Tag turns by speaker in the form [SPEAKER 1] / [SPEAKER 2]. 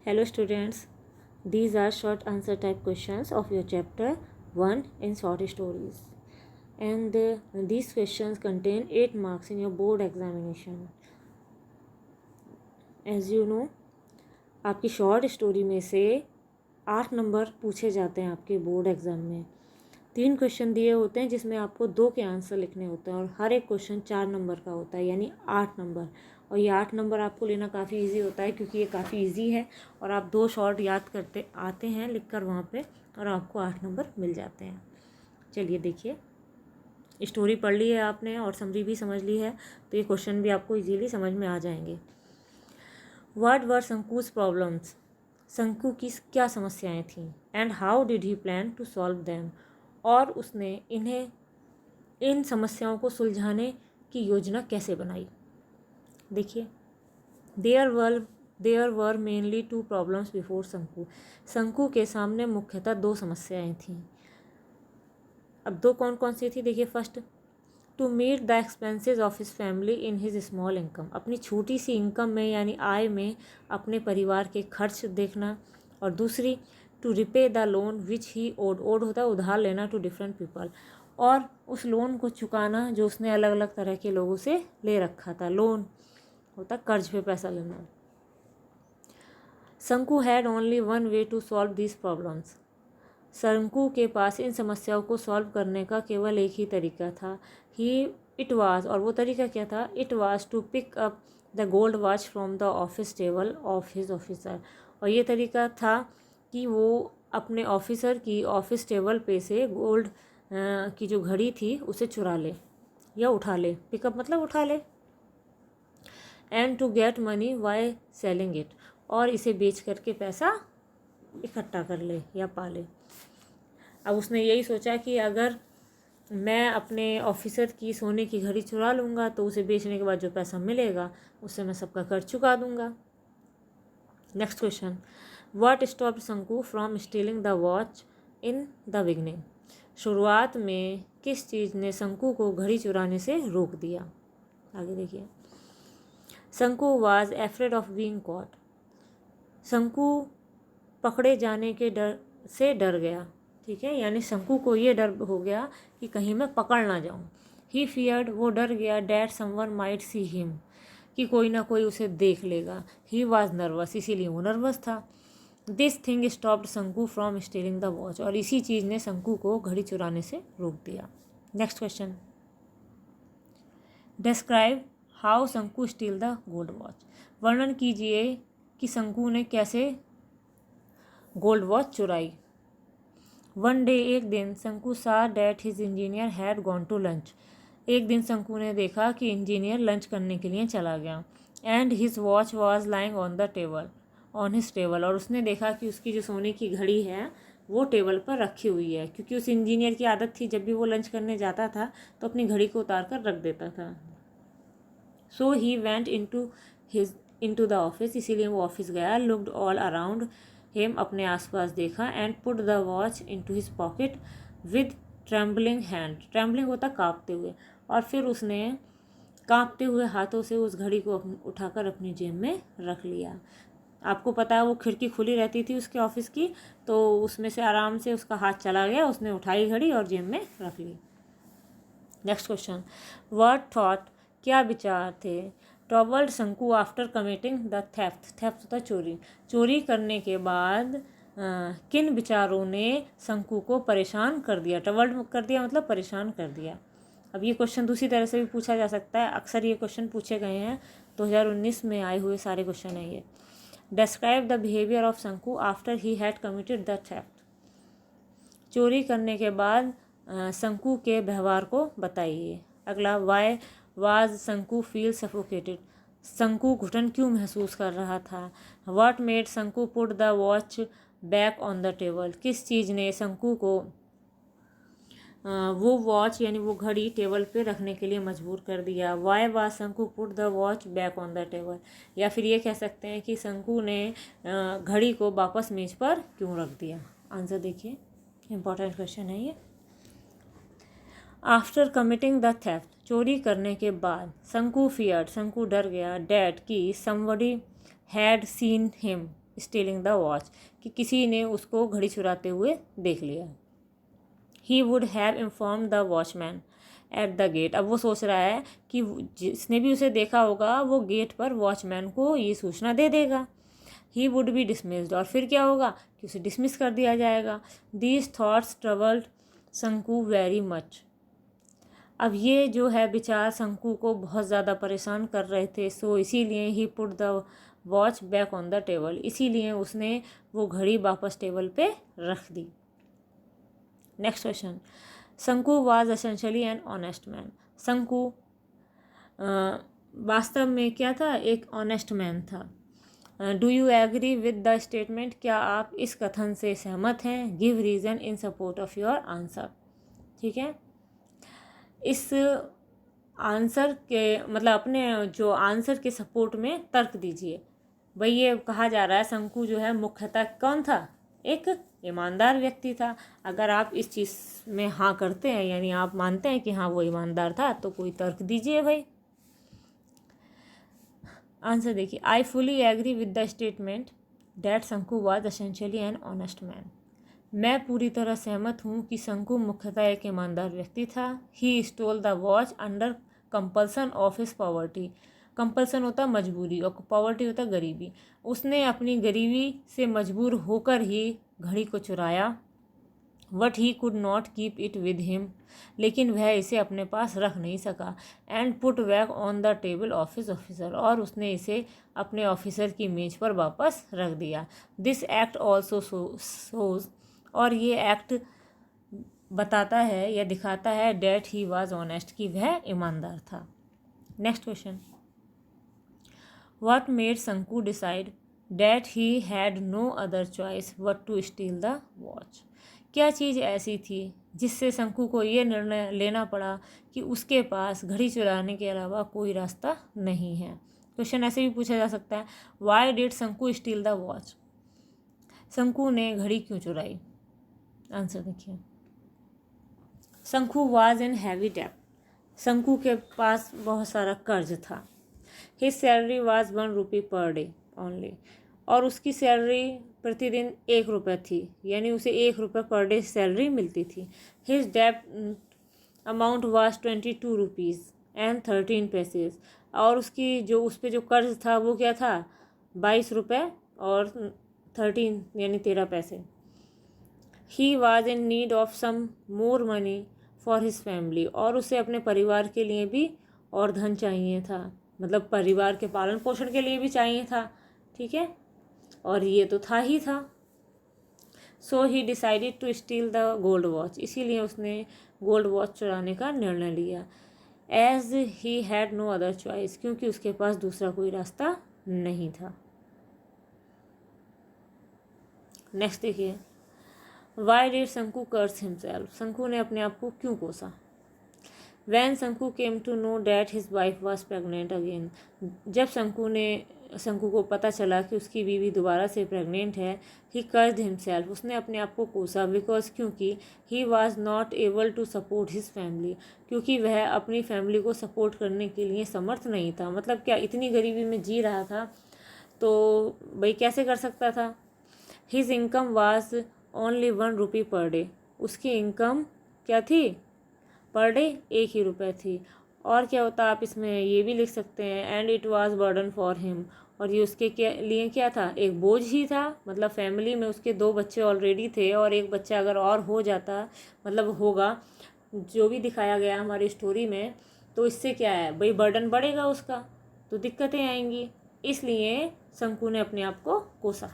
[SPEAKER 1] Hello students, these are short answer type questions of your chapter 1 in short stories, and these questions contain 8 marks in your board examination. As you know, आपकी short story में से 8 number पूछे जाते हैं आपके board exam में। 3 question दिए होते हैं जिसमें आपको 2 के आंसर लिखने होते हैं और हर एक क्वेश्चन 4 नंबर का होता है, यानी 8 नंबर। और ये 8 नंबर आपको लेना काफ़ी इजी होता है क्योंकि ये काफ़ी इजी है और आप 2 शॉर्ट याद करते आते हैं लिख कर वहाँ पे और आपको 8 नंबर मिल जाते हैं। चलिए देखिए, स्टोरी पढ़ ली है आपने और समरी भी समझ ली है, तो ये क्वेश्चन भी आपको इजीली समझ में आ जाएंगे। व्हाट वर शंकुस प्रॉब्लम्स, शंकु की क्या समस्याएं थीं, and how did he plan to solve them, और उसने इन समस्याओं को सुलझाने की योजना कैसे बनाई। देखिए, there were mainly 2 problems before Shanku. Shanku के सामने मुख्यतः 2 समस्याएं थीं। अब 2 कौन कौन सी थी देखिए। First, to meet the expenses of his family in his small income, अपनी छोटी सी इनकम में यानी आय में अपने परिवार के खर्च देखना। और दूसरी, to repay the loan which he owed होता है उधार लेना, टू डिफरेंट पीपल, और उस लोन को चुकाना जो उसने अलग अलग तरह के लोगों से ले रखा था। लोन होता कर्ज पे पैसा लेना। Shanku had only one way to solve these problems, Shanku के पास इन समस्याओं को सॉल्व करने का केवल एक ही तरीका था। इट वाज, और वो तरीका क्या था, it was to pick up the gold watch from the office table of his officer, और ये तरीका था कि वो अपने ऑफिसर की ऑफिस टेबल पे से गोल्ड की जो घड़ी थी उसे चुरा ले या उठा ले। पिकअप मतलब उठा ले। And to get money by selling it, और इसे बेच करके पैसा इकट्ठा कर ले या पा ले। अब उसने यही सोचा कि अगर मैं अपने ऑफिसर की सोने की घड़ी चुरा लूँगा तो उसे बेचने के बाद जो पैसा मिलेगा उससे मैं सबका कर्ज चुका दूँगा। नेक्स्ट क्वेश्चन, व्हाट स्टॉप्ड शंकु from stealing the watch in the beginning, शुरुआत में किस चीज़ ने शंकु को घड़ी चुराने से रोक दिया। आगे देखिए। Shanku was afraid of being caught, Shanku पकड़े जाने के डर से डर गया। ठीक है, यानी शंकु को ये डर हो गया कि कहीं मैं पकड़ ना जाऊं। ही फियर्ड, वो डर गया, that someone might see him, कि कोई ना कोई उसे देख लेगा। ही वाज नर्वस, इसीलिए वो नर्वस था। दिस थिंग स्टॉप्ड शंकु फ्रॉम स्टीलिंग द वॉच, और इसी चीज़ ने शंकु को घड़ी चुराने से रोक दिया। Next question, describe how Shanku steal the gold watch, वर्णन कीजिए कि शंकु ने कैसे गोल्ड वॉच चुराई। वन डे, एक दिन, Shanku saw that his engineer had gone to lunch, एक दिन शंकु ने देखा कि इंजीनियर लंच करने के लिए चला गया। And his watch was lying on the table, on his table, और उसने देखा कि उसकी जो सोने की घड़ी है वो टेबल पर रखी हुई है, क्योंकि उस इंजीनियर की आदत थी जब भी वो लंच करने जाता था तो अपनी घड़ी को उतार कर रख देता था। So he went into the office, इसीलिए वो ऑफिस गया। लुक्ड ऑल अराउंड हिम, अपने आसपास देखा। And put the watch into his pocket with trembling hand, trembling होता कांपते हुए, और फिर उसने कांपते हुए हाथों से उस घड़ी को उठाकर अपनी जेब में रख लिया। आपको पता है वो खिड़की खुली रहती थी उसके ऑफिस की, तो उसमें से आराम से उसका हाथ चला गया, उसने उठाई घड़ी और जेब में रख ली। नेक्स्ट क्वेश्चन, व्हाट थॉट, क्या विचार थे, ट्रबल्ड शंकु after committing the theft, theft होता चोरी, चोरी करने के बाद किन विचारों ने शंकु को परेशान कर दिया। ट्रबल्ड कर दिया मतलब परेशान कर दिया। अब ये क्वेश्चन दूसरी तरह से भी पूछा जा सकता है, अक्सर ये क्वेश्चन पूछे गए हैं, 2019 में आए हुए सारे क्वेश्चन हैं ये। डिस्क्राइब द बिहेवियर ऑफ शंकु after he had committed the theft, चोरी करने के बाद शंकु के व्यवहार को बताइए। अगला, वाई वाज शंकु फील सफोकेटेड, शंकु घुटन क्यों महसूस कर रहा था। व्हाट मेड शंकु put the watch back on the table, किस चीज़ ने शंकु को वो वॉच यानी वो घड़ी टेबल पे रखने के लिए मजबूर कर दिया। वाई वाज शंकु put the watch back on the table, या फिर ये कह सकते हैं कि शंकु ने घड़ी को वापस मेज पर क्यों रख दिया। आंसर देखिए, इंपॉर्टेंट क्वेश्चन है ये। आफ्टर कमिटिंग द थेफ्ट, चोरी करने के बाद, शंकु फियर्ड, शंकु डर गया, डैट कि somebody had seen him, stealing the watch, कि किसी ने उसको घड़ी चुराते हुए देख लिया। He would have inform the watchman at the gate. अब वो सोच रहा है कि जिसने भी उसे देखा होगा वो गेट पर वॉचमैन को ये सूचना दे देगा। ही वुड बी डिसमिस्ड, और फिर क्या होगा कि उसे डिसमिस कर दिया जाएगा। दीज थॉट्स ट्रबल्ड शंकु वेरी मच। अब ये जो है विचार शंकु को बहुत ज़्यादा परेशान कर रहे थे। सो इसीलिए he put the watch back on the table, इसीलिए उसने वो घड़ी वापस टेबल पे रख दी। Next question, Shanku was essentially an honest man. Shanku वास्तव में क्या था, एक ऑनेस्ट मैन था। Do you agree with the statement, क्या आप इस कथन से सहमत हैं। Give reason in support of your answer. ठीक है, इस आंसर के मतलब अपने जो आंसर के सपोर्ट में तर्क दीजिए। भाई ये कहा जा रहा है शंकु जो है मुख्यतः कौन था, एक ईमानदार व्यक्ति था। अगर आप इस चीज़ में हाँ करते हैं, यानी आप मानते हैं कि हाँ वो ईमानदार था, तो कोई तर्क दीजिए भाई। आंसर देखिए, I fully agree with the statement that Shanku was essentially an honest man. मैं पूरी तरह सहमत हूँ कि शंकु मुख्यतः एक ईमानदार व्यक्ति था। He stole the watch under compulsion of his poverty. Compulsion होता मजबूरी और पॉवर्टी होता गरीबी। उसने अपनी गरीबी से मजबूर होकर ही घड़ी को चुराया। What he could not keep it with him, लेकिन वह इसे अपने पास रख नहीं सका। And put back on the table of his officer, और उसने इसे अपने ऑफिसर की मेज पर वापस रख दिया। दिस एक्ट ऑल्सो शोज, और ये एक्ट बताता है या दिखाता है डैट ही वाज ऑनेस्ट, कि वह ईमानदार था। Next question, what made Shanku decide that he had no other choice but to steal the watch. क्या चीज़ ऐसी थी जिससे शंकु को ये निर्णय लेना पड़ा कि उसके पास घड़ी चुराने के अलावा कोई रास्ता नहीं है। क्वेश्चन ऐसे भी पूछा जा सकता है, वाई डिड शंकु स्टील द वॉच। शंकु ने घड़ी क्यों चुराई। आंसर देखिए, शंकु वाज इन हैवी डेब्ट। शंकु के पास बहुत सारा कर्ज था। His salary was 1 rupee per day only, और उसकी सैलरी प्रतिदिन 1 रुपये थी, यानी उसे 1 रुपये पर डे सैलरी मिलती थी। हिज डेब्ट amount was 22 rupees and 13 passage, और उसकी जो उस पर जो कर्ज था वो क्या था, 22 रुपये और 13 यानी 13 पैसे। He was in need of some more money for his family, और उसे अपने परिवार के लिए भी और धन चाहिए था, मतलब परिवार के पालन पोषण के लिए भी चाहिए था। ठीक है, और ये तो था ही था। So he decided to steal the gold watch, इसीलिए उसने गोल्ड वॉच चुराने का निर्णय लिया। As he had no other choice, क्योंकि उसके पास दूसरा कोई रास्ता नहीं था। नेक्स्ट देखिए, वाई डिड शंकु कर्स हिमसेल्फ। शंकु ने अपने आप को क्यों कोसा। When Shanku came to know that his wife was pregnant again. जब शंकु को पता चला कि उसकी बीवी दोबारा से प्रेग्नेंट है, ही कर्स्ड हिमसेल्फ, उसने अपने आप को कोसा। बिकॉज, क्योंकि he was not able to support his family, क्योंकि वह अपनी फैमिली को सपोर्ट करने के लिए समर्थ नहीं था। मतलब क्या, इतनी गरीबी में जी रहा था तो भाई कैसे कर सकता था। His income was only 1 rupee per day, उसकी इनकम क्या थी, पर डे 1 ही रुपये थी। और क्या होता, आप इसमें ये भी लिख सकते हैं, and it was burden for him, और ये उसके लिए क्या था, एक बोझ ही था। मतलब फैमिली में उसके 2 बच्चे ऑलरेडी थे, और एक बच्चा अगर और हो जाता, मतलब होगा, जो भी दिखाया गया हमारी स्टोरी में, तो इससे क्या है भाई, बर्डन बढ़ेगा उसका, तो दिक्कतें आएंगी। इसलिए शंकु ने अपने आप को कोसा।